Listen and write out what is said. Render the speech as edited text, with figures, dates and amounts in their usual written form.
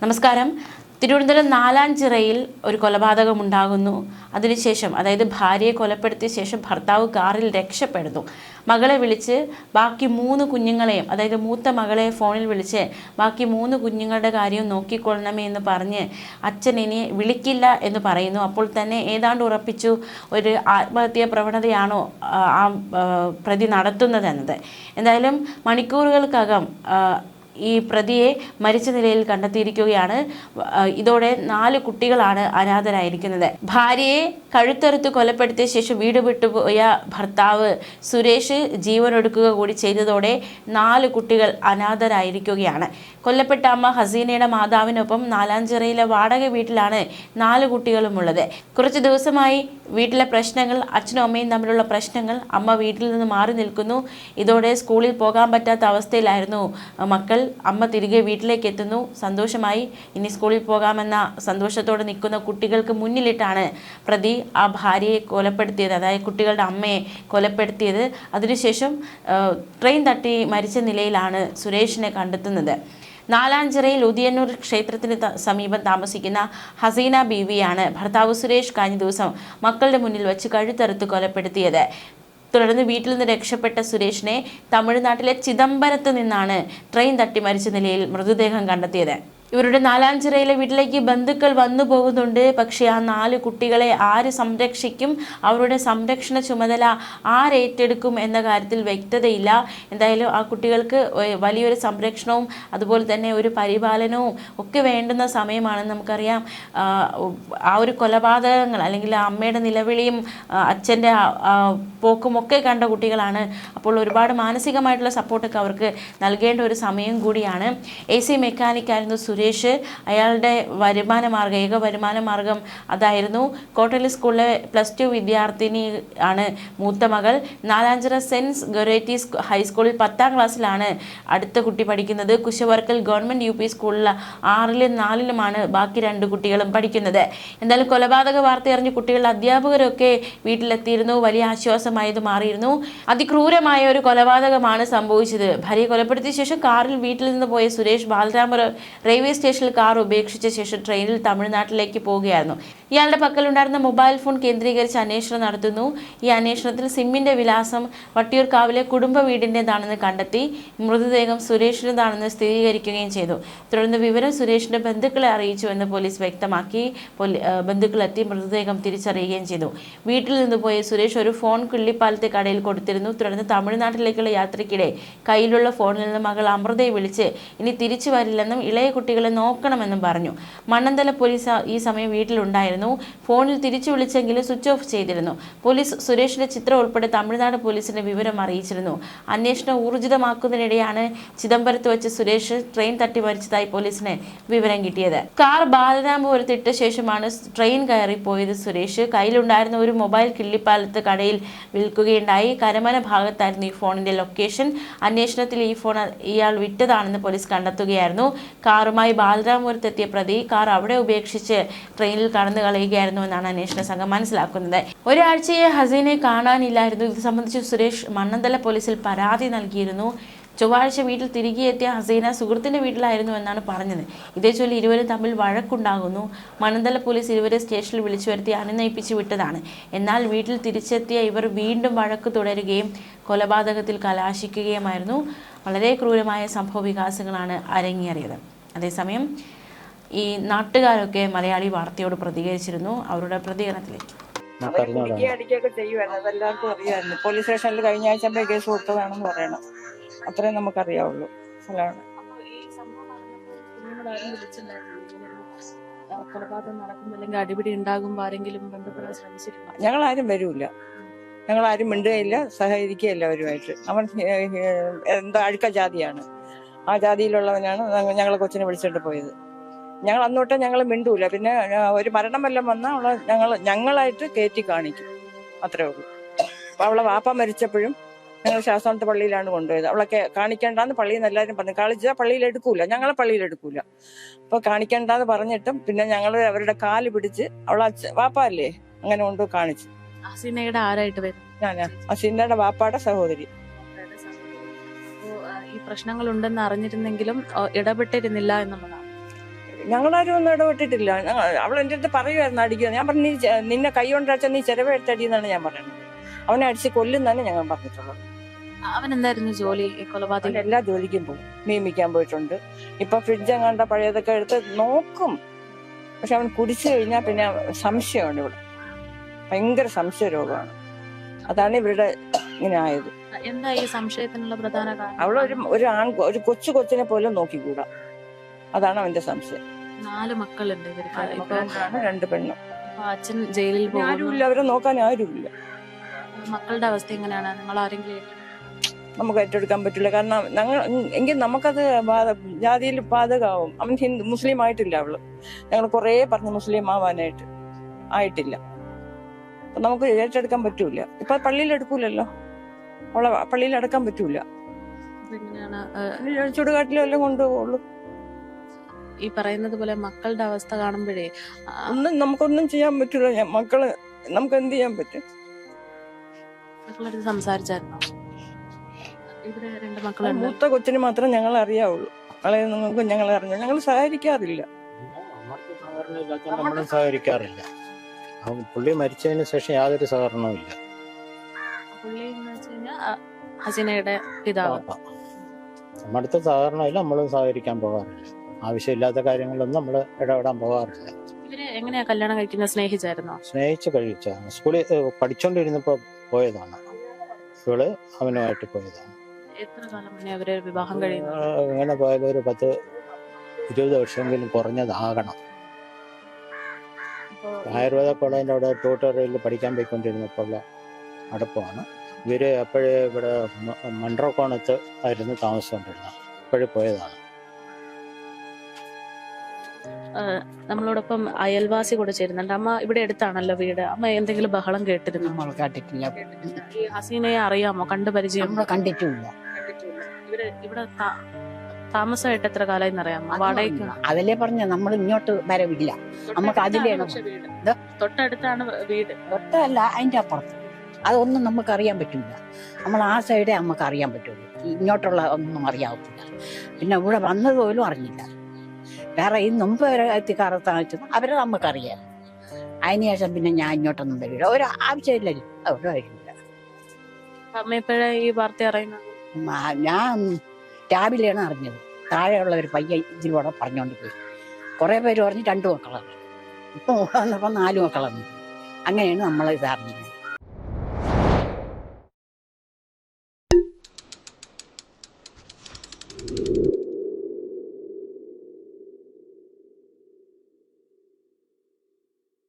നമസ്കാരം. തിരുവനന്തപുരം നാലാഞ്ചിറയിൽ ഒരു കൊലപാതകം ഉണ്ടാകുന്നു. അതിനുശേഷം, അതായത് ഭാര്യയെ കൊലപ്പെടുത്തിയ ശേഷം ഭർത്താവ് കാറിൽ രക്ഷപ്പെടുന്നു. മകളെ വിളിച്ച് ബാക്കി 3 കുഞ്ഞുങ്ങളെയും, അതായത് മൂത്ത മകളെ ഫോണിൽ വിളിച്ച് ബാക്കി 3 കുഞ്ഞുങ്ങളുടെ കാര്യവും നോക്കിക്കൊള്ളണമേ എന്ന് പറഞ്ഞ് അച്ഛൻ ഇനി വിളിക്കില്ല എന്ന് പറയുന്നു. അപ്പോൾ തന്നെ ഏതാണ്ട് ഉറപ്പിച്ചു ഒരു ആത്മഹത്യാ പ്രവണതയാണോ ആ പ്രതി നടത്തുന്നതെന്നത്. എന്തായാലും മണിക്കൂറുകൾക്കകം ഈ പ്രതിയെ മരിച്ച നിലയിൽ കണ്ടെത്തിയിരിക്കുകയാണ്. ഇതോടെ 4 കുട്ടികളാണ് അനാഥരായിരിക്കുന്നത്. ഭാര്യയെ കഴുത്തറുത്ത് കൊലപ്പെടുത്തിയ ശേഷം വീട് വിട്ടുപോയ ഭർത്താവ് സുരേഷ് ജീവനൊടുക്കുക കൂടി ചെയ്തതോടെ 4 കുട്ടികൾ അനാഥരായിരിക്കുകയാണ്. കൊല്ലപ്പെട്ട അമ്മ ഹസീനയുടെ മാതാവിനൊപ്പം നാലാഞ്ചിറയിലെ വാടക വീട്ടിലാണ് 4 കുട്ടികളും ഉള്ളത്. കുറച്ച് ദിവസമായി വീട്ടിലെ പ്രശ്നങ്ങൾ, അച്ഛനും അമ്മയും തമ്മിലുള്ള പ്രശ്നങ്ങൾ. അമ്മ വീട്ടിൽ നിന്ന് മാറി നിൽക്കുന്നു. ഇതോടെ സ്കൂളിൽ പോകാൻ പറ്റാത്ത അവസ്ഥയിലായിരുന്നു മക്കൾ. അമ്മ തിരികെ വീട്ടിലേക്ക് എത്തുന്നു. സന്തോഷമായി ഇനി സ്കൂളിൽ പോകാമെന്ന സന്തോഷത്തോടെ നിൽക്കുന്ന കുട്ടികൾക്ക് മുന്നിലിട്ടാണ് പ്രതി ആ ഭാര്യയെ കൊലപ്പെടുത്തിയത്, അതായത് കുട്ടികളുടെ അമ്മയെ കൊലപ്പെടുത്തിയത്. അതിനുശേഷം ട്രെയിൻ തട്ടി മരിച്ച നിലയിലാണ് സുരേഷിനെ കണ്ടെത്തുന്നത്. നാലാഞ്ചിറയിൽ ഉദിയന്നൂർ ക്ഷേത്രത്തിന് സമീപം താമസിക്കുന്ന ഹസീന ബീവിയാണ് ഭർത്താവ് സുരേഷ് കഴിഞ്ഞ ദിവസം മക്കളുടെ മുന്നിൽ വെച്ച് കഴുത്തറുത്ത് കൊലപ്പെടുത്തിയത്. തുടർന്ന് വീട്ടിൽ നിന്ന് രക്ഷപ്പെട്ട സുരേഷിനെ തമിഴ്നാട്ടിലെ ചിദംബരത്ത് നിന്നാണ് ട്രെയിൻ തട്ടി മരിച്ച നിലയിൽ മൃതദേഹം കണ്ടെത്തിയത്. ഇവരുടെ നാലാഞ്ചിറയിലെ വീട്ടിലേക്ക് ബന്ധുക്കൾ വന്നു പോകുന്നുണ്ട്. പക്ഷേ ആ 4 കുട്ടികളെ ആര് സംരക്ഷിക്കും, അവരുടെ സംരക്ഷണ ചുമതല ആരേറ്റെടുക്കും എന്ന കാര്യത്തിൽ വ്യക്തതയില്ല. എന്തായാലും ആ കുട്ടികൾക്ക് വലിയൊരു സംരക്ഷണവും അതുപോലെ തന്നെ ഒരു പരിപാലനവും ഒക്കെ വേണ്ടുന്ന സമയമാണെന്ന് നമുക്കറിയാം. ആ ഒരു കൊലപാതകങ്ങൾ അല്ലെങ്കിൽ ആ അമ്മയുടെ നിലവിളിയും അച്ഛൻ്റെ പോക്കും ഒക്കെ കണ്ട കുട്ടികളാണ്. അപ്പോൾ ഒരുപാട് മാനസികമായിട്ടുള്ള സപ്പോർട്ടൊക്കെ അവർക്ക് നൽകേണ്ട ഒരു സമയം കൂടിയാണ്. AC മെക്കാനിക്കായിരുന്നു സുരേഷ്. അയാളുടെ ഏക വരുമാന മാർഗം അതായിരുന്നു. കോട്ടലി സ്കൂളിലെ +2 വിദ്യാർത്ഥിനി ആണ് മൂത്ത മകൾ. നാലാഞ്ചിറ സെൻസ് ഗൊറേറ്റീസ് ഹൈസ്കൂളിൽ 10ാം ക്ലാസ്സിലാണ് അടുത്ത കുട്ടി പഠിക്കുന്നത്. കുശവർക്കൽ ഗവൺമെൻറ് UP സ്കൂളിൽ 6ലും 4ലുമാണ് ബാക്കി 2 കുട്ടികളും പഠിക്കുന്നത്. എന്തായാലും കൊലപാതക വാർത്ത അറിഞ്ഞ് കുട്ടികളുടെ അധ്യാപകരൊക്കെ വീട്ടിലെത്തിയിരുന്നു. വലിയ ആശ്വാസമായത് മാറിയിരുന്നു. അതിക്രൂരമായ ഒരു കൊലപാതകമാണ് സംഭവിച്ചത്. ഭാര്യയെ കൊലപ്പെടുത്തിയ ശേഷം കാറിൽ വീട്ടിൽ നിന്ന് പോയ സുരേഷ് ബാലരാമപുരം റെയിൽവേ സ്റ്റേഷനിൽ കാർ ഉപേക്ഷിച്ച ശേഷം ട്രെയിനിൽ തമിഴ്നാട്ടിലേക്ക് പോവുകയായിരുന്നു. ഇയാളുടെ പക്കലുണ്ടായിരുന്ന മൊബൈൽ ഫോൺ കേന്ദ്രീകരിച്ച് അന്വേഷണം നടത്തുന്നു. ഈ അന്വേഷണത്തിൽ സിമ്മിന്റെ വിലാസം വട്ടിയൂർക്കാവിലെ കുടുംബ വീടിൻ്റെതാണെന്ന് കണ്ടെത്തി. മൃതദേഹം സുരേഷിൻ്റെതാണെന്ന് സ്ഥിരീകരിക്കുകയും ചെയ്തു. തുടർന്ന് വിവരം സുരേഷിന്റെ ബന്ധുക്കളെ അറിയിച്ചുവെന്ന് പോലീസ് വ്യക്തമാക്കി. ബന്ധുക്കളെത്തി മൃതദേഹം തിരിച്ചറിയുകയും ചെയ്തു. വീട്ടിൽ നിന്ന് പോയ സുരേഷ് ഒരു ഫോൺ കിള്ളിപ്പാലത്തെ കടയിൽ കൊടുത്തിരുന്നു. തുടർന്ന് തമിഴ്നാട്ടിലേക്കുള്ള യാത്രയ്ക്കിടെ കയ്യിലുള്ള ഫോണിൽ നിന്ന് മകൾ അമൃതയെ വിളിച്ച് ഇനി തിരിച്ചു വരില്ലെന്നും ഇളയ കുട്ടികളെ നോക്കണമെന്നും പറഞ്ഞു. മണ്ണന്തല പോലീസ് ഈ സമയം വീട്ടിലുണ്ടായിരുന്നു. ഫോണിൽ തിരിച്ചു വിളിച്ചെങ്കിലും സ്വിച്ച് ഓഫ് ചെയ്തിരുന്നു. പോലീസ് സുരേഷിന്റെ ചിത്രം ഉൾപ്പെടെ തമിഴ്നാട് പോലീസിന്റെ വിവരം അറിയിച്ചിരുന്നു. അന്വേഷണം ഊർജിതമാക്കുന്നതിനിടെയാണ് ചിദംബരത്ത് വെച്ച് സുരേഷ് ട്രെയിൻ തട്ടി മരിച്ചതായി പോലീസിന് വിവരം കിട്ടിയത്. കാർ ബാലരാമപുരത്ത് ഇട്ട ശേഷമാണ് ട്രെയിൻ കയറിപ്പോയത് സുരേഷ്. കയ്യിലുണ്ടായിരുന്ന ഒരു മൊബൈൽ കിള്ളിപ്പാലത്ത് കടയിൽ വിൽക്കുകയുണ്ടായി. കരമന ഭാഗത്തായിരുന്നു ഈ ഫോണിന്റെ ലൊക്കേഷൻ. അന്വേഷണത്തിൽ ഈ ഫോൺ ഇയാൾ വിറ്റതാണെന്ന് പോലീസ് കണ്ടെത്തുകയായിരുന്നു. കാറുമായി ബാലരാമപുരത്തെത്തിയ പ്രതി കാർ അവിടെ ഉപേക്ഷിച്ച് ട്രെയിനിൽ കടന്നു കളയുകയായിരുന്നു എന്നാണ് അന്വേഷണ സംഘം മനസ്സിലാക്കുന്നത്. ഒരാഴ്ചയെ ഹസീനെ കാണാനില്ലായിരുന്നു. ഇത് സംബന്ധിച്ച് സുരേഷ് മണ്ണന്തല പോലീസിൽ പരാതി നൽകിയിരുന്നു. ചൊവ്വാഴ്ച വീട്ടിൽ തിരികെ എത്തിയ ഹസീന സുഹൃത്തിൻ്റെ വീട്ടിലായിരുന്നു എന്നാണ് പറഞ്ഞത്. ഇതേ ചൊല്ലി ഇരുവരും തമ്മിൽ വഴക്കുണ്ടാകുന്നു. മണ്ണന്തല പോലീസ് ഇരുവരെ സ്റ്റേഷനിൽ വിളിച്ചു വരുത്തി അനുനയിപ്പിച്ചു വിട്ടതാണ്. എന്നാൽ വീട്ടിൽ തിരിച്ചെത്തിയ ഇവർ വീണ്ടും വഴക്ക് തുടരുകയും കൊലപാതകത്തിൽ കലാശിക്കുകയുമായിരുന്നു. വളരെ ക്രൂരമായ സംഭവ വികാസങ്ങളാണ് അരങ്ങേറിയത്. അതേസമയം ഈ നാട്ടുകാരൊക്കെ മലയാളി വാർത്തയോട് പ്രതികരിച്ചിരുന്നു. അവരുടെ പ്രതികരണത്തിലേക്ക്. അടിക്കുകയൊക്കെ ചെയ്യുമായിരുന്നു. അതെല്ലാവർക്കും അറിയാമായിരുന്നു. പോലീസ് സ്റ്റേഷനിൽ കഴിഞ്ഞ ആഴ്ച കേസ് കൊടുത്തതാണെന്ന് പറയണം. അത്രയും നമുക്കറിയാവുള്ളൂ. അടിപിടി ഉണ്ടാകുമ്പോൾ ആരെങ്കിലും ബന്ധപ്പെടാൻ ശ്രമിച്ചിട്ടുണ്ടോ? ഞങ്ങളാരും വരൂല. ഞങ്ങളാരും മിണ്ടുകയില്ല, സഹകരിക്കുകയില്ല അവരുമായിട്ട്. അവൻ എന്താ അഴുക്ക ജാതിയാണ്. ആ ജാതിയിലുള്ളവനാണ് ഞങ്ങളെ കൊച്ചിനെ വിളിച്ചിട്ട് പോയത്. ഞങ്ങൾ അന്നോട്ട് ഞങ്ങൾ മിണ്ടൂല. പിന്നെ ഒരു മരണം വല്ലതും വന്നാൽ ഞങ്ങളായിട്ട് കയറ്റി കാണിക്കും. അത്രേ ഉള്ളൂ. അപ്പൊ അവളെ വാപ്പ മരിച്ചപ്പോഴും ഞങ്ങൾ ശാസ്താനത്തെ പള്ളിയിലാണ് കൊണ്ടുപോയത്. അവളൊക്കെ കാണിക്കേണ്ടെന്ന് പള്ളിയിൽ നിന്ന് എല്ലാവരും പറഞ്ഞു. കളിച്ചാൽ പള്ളിയിൽ എടുക്കൂല, ഞങ്ങളെ പള്ളിയിൽ എടുക്കൂല. അപ്പൊ കാണിക്കേണ്ടെന്ന് പറഞ്ഞിട്ടും പിന്നെ ഞങ്ങൾ അവരുടെ കാല് പിടിച്ച് അവളെ വാപ്പ അല്ലേ അങ്ങനെ കൊണ്ട് കാണിച്ചു. ഹസീനയുടെ ആരായിട്ട് വരും? ഞാനാ ഹസീനയുടെ വാപ്പാടെ സഹോദരി. ഈ പ്രശ്നങ്ങൾ ഉണ്ടെന്ന് അറിഞ്ഞിരുന്നെങ്കിലും ഇടപെട്ടിരുന്നില്ല എന്നുള്ളതാണ്. ഞങ്ങളാരും ഒന്നും ഇടപെട്ടിട്ടില്ല. അവൾ എൻ്റെ അടുത്ത് പറയുമായിരുന്നു അടിക്കുക. ഞാൻ പറഞ്ഞു നിന്നെ കൈ കൊണ്ടടിച്ചാൽ നീ ചിലവ് എടുത്തടിയെന്നാണ് ഞാൻ പറയുന്നത്. അവനെ അടിച്ച് കൊല്ലുന്നതാണ് ഞങ്ങൾ പറഞ്ഞിട്ടുള്ളത്. അവൻ എന്തായിരുന്നു ജോലി ഈ കൊലപാതകം? എല്ലാ ജോലിക്കും പോകും. നിയമിക്കാൻ പോയിട്ടുണ്ട്. ഇപ്പൊ ഫ്രിഡ്ജ് എങ്ങാണ്ട പഴയതൊക്കെ എടുത്ത് നോക്കും. പക്ഷെ അവൻ കുടിച്ചു കഴിഞ്ഞാൽ പിന്നെ സംശയമുണ്ട്. ഇവിടെ ഭയങ്കര സംശയ രോഗമാണ്. അതാണ് ഇവരുടെ ഇങ്ങനെ ആയത്. എന്താ ഈ സംശയത്തിനുള്ള പ്രധാന കാരണം? ഒരു കൊച്ചിനെ പോലും നോക്കിക്കൂടാ. അതാണ് അവന്റെ സംശയം. 4 മക്കളുണ്ട് ഇവർക്ക്. ഇപ്പൊ 2 പെണ്ണും. അച്ഛൻ ജയിലിൽ പോകുന്നു. ആരുമില്ല, അവരെ നോക്കാൻ ആരുമില്ല. മക്കളുടെ അവസ്ഥ എങ്ങനെയാണ്? നിങ്ങൾ ആരെങ്കിലും നമുക്ക് ഏറ്റെടുക്കാൻ പറ്റില്ല. കാരണം എങ്കിൽ നമുക്കത് ജാതിയിൽ ബാധകമാവും. അവൻ മുസ്ലിം ആയിട്ടില്ല. ഞങ്ങൾ കുറേ പറഞ്ഞു മുസ്ലിം ആവാനായിട്ട്, ആയിട്ടില്ല. അപ്പൊ നമുക്ക് ഏറ്റെടുക്കാൻ പറ്റൂല. ഇപ്പൊ പള്ളിയിൽ എടുക്കൂലല്ലോ, അവളെ പള്ളിയിൽ അടക്കാൻ പറ്റൂല. ചുടുകാട്ടിലും എല്ലാം കൊണ്ടുപോകുള്ളൂ. ഈ പറയുന്നത് പോലെ മക്കളുടെ അവസ്ഥ കാണുമ്പോഴേ നമുക്കൊന്നും ചെയ്യാൻ പറ്റൂല. മക്കള് നമുക്ക് എന്ത് ചെയ്യാൻ പറ്റും? മക്കളടുത്ത് സംസാരിച്ചായിരുന്നോ? ഇവിടെ 2 മക്കളുണ്ട്. മൂത്ത കൊച്ചിന് മാത്രം ഞങ്ങൾ അറിയാവുള്ളൂ. വളരെ നിങ്ങൾക്ക് ഞങ്ങൾ അറിഞ്ഞു. ഞങ്ങൾ സഹകരിക്കാറില്ല. നമ്മളും സഹകരിക്കാറില്ല. പുള്ളി മരിച്ചതിന് ശേഷം യാതൊരു സഹകരണവും ഇല്ല. പുള്ളി എന്ന് വെച്ച് കഴിഞ്ഞാൽ ഹസീനയുടെ പിതാവ്. നമ്മുടെ അടുത്ത് സഹകരണമില്ല. നമ്മളും സഹകരിക്കാൻ പോകാറില്ല. ആവശ്യമില്ലാത്ത കാര്യങ്ങളൊന്നും നമ്മൾ ഇടപെടാൻ പോകാറില്ല. ഇവര് എങ്ങനെയാ കല്യാണം കഴിക്കുന്നത്? സ്നേഹിച്ചായിരുന്നോ? സ്നേഹിച്ച് കഴിച്ചാണ്. സ്കൂളിൽ പഠിച്ചോണ്ടിരുന്നപ്പോ പോയതാണ്. ഇവള് അവനുമായിട്ട് പോയതാണ്. എത്ര കാലം മുന്നേ അവര് വിവാഹം കഴിയുന്നു? ഇങ്ങനെ പോയത് ഒരു 10-20 വർഷമെങ്കിലും കുറഞ്ഞതാകണം. ആയുർവേദ കോളേജിൻ്റെ അവിടെ ട്യൂട്ടോറിയലിൽ പഠിക്കാൻ പോയിക്കൊണ്ടിരുന്നപ്പോൾ ഉള്ള അടുപ്പമാണ്. ഇവര് അപ്പോഴേ ഇവിടെ മൺട്രോക്കോണത്ത് ആയിരുന്നു താമസിച്ചുകൊണ്ടിരുന്നത്. അപ്പോഴേ പോയതാണ്. നമ്മളോടൊപ്പം അയൽവാസി കൂടെ ചേരുന്നുണ്ട്. അമ്മ ഇവിടെ അടുത്താണല്ലോ വീട്. അമ്മ എന്തെങ്കിലും ബഹളം കേട്ടിരുന്നു? നമ്മൾ കേട്ടിട്ടില്ല. ഈ ഹസീനയെ അറിയാമോ? കണ്ടു പരിചയം? നമ്മൾ കണ്ടിട്ടുമില്ല. ഇവിടെ താമസമായിട്ട് എത്ര കാലമായി അറിയാമോ? വാടകയ്ക്ക്? അതല്ലേ പറഞ്ഞ നമ്മൾ ഇങ്ങോട്ട് വരവില്ല. നമുക്ക് അതിലാണ് തൊട്ടടുത്താണ് വീട്. തൊട്ടല്ല, അതിന്റെ അപ്പുറത്ത്. അതൊന്നും നമുക്ക് അറിയാൻ പറ്റില്ല. നമ്മൾ ആ സൈഡേ നമുക്ക് അറിയാൻ പറ്റുള്ളൂ. ഇങ്ങോട്ടുള്ള ഒന്നും അറിയാവത്തില്ല. പിന്നെ ഇവിടെ വന്നത് പോലും അറിഞ്ഞില്ല. വേറെ ഈ മുമ്പ് എത്തിക്കാറത്താണെന്ന് വെച്ചാൽ അവരെ നമുക്കറിയാം. അതിനുശേഷം പിന്നെ ഞാൻ ഇങ്ങോട്ടൊന്നും വരില്ല. ഒരു ആവശ്യമില്ലല്ലോ, അവിടെ വരില്ല. അമ്മ എപ്പോഴാ ഈ വാർത്ത അറിയുന്നത്? ഞാൻ രാവിലെയാണ് അറിഞ്ഞത്. താഴെയുള്ളവർ പയ്യ ഇതിലൂടെ പറഞ്ഞുകൊണ്ട് പോയി. കുറേ പേര് പറഞ്ഞ് 2 മക്കളാണ്. ഇപ്പം വന്നപ്പോൾ 4 മക്കളാണ്. അങ്ങനെയാണ് നമ്മൾ ഇത് അറിഞ്ഞത്.